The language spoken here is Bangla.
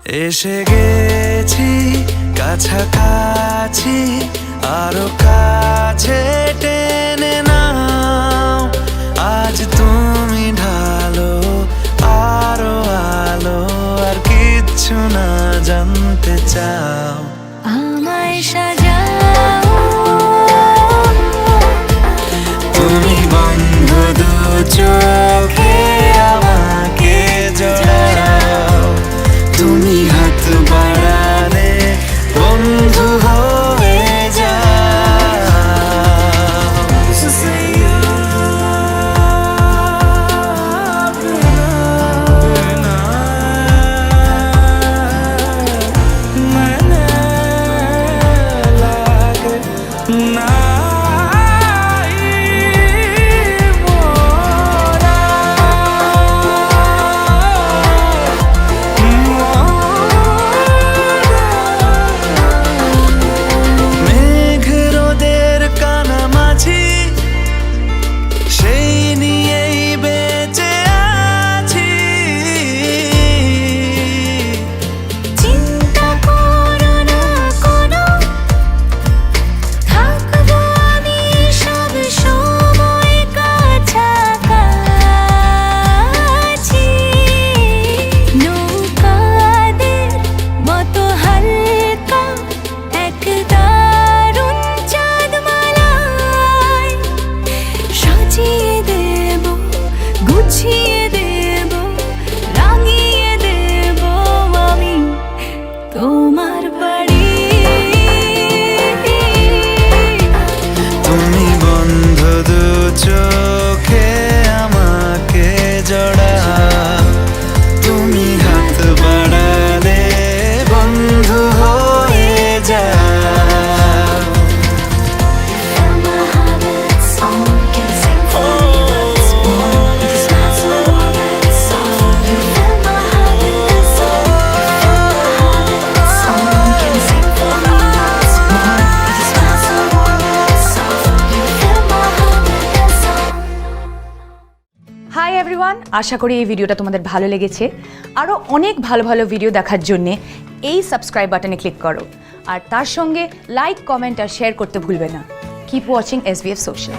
এসে গেছি কাছাকাছি, আরো কাছে টেনে নাও। আজ তুমি ঢালো আরো আলো, আর কিচ্ছু না জানতে চাও। আমায় সাজাও, তুমি বন্ধ দু চোখে আমাকে জড়াও। তুমি হাত বাড়ালে বন্ধু হয়ে যাও। চিন্তা করো না কোনো, থাকবো আমি সব সময় কাছাকাছি। নৌকাদের মতো হালকা এক দারুণ চাঁদমালায় সাজিয়ে দেব, গুছিয়ে দেব, রাঙিয়ে দেব আমি তোমার বাড়ি। তুমি বন্ধ দু চোখে আমাকে জড়াও। তুমি হাত বাড়ালে বন্ধু হয়ে যাও। হাই এভরিওয়ান, আশা করি এই ভিডিওটা তোমাদের ভালো লেগেছে। আরও অনেক ভালো ভালো ভিডিও দেখার জন্যে এই সাবস্ক্রাইব বাটনে ক্লিক করো, আর তার সঙ্গে লাইক, কমেন্ট আর শেয়ার করতে ভুলবে না। Keep watching SVF social.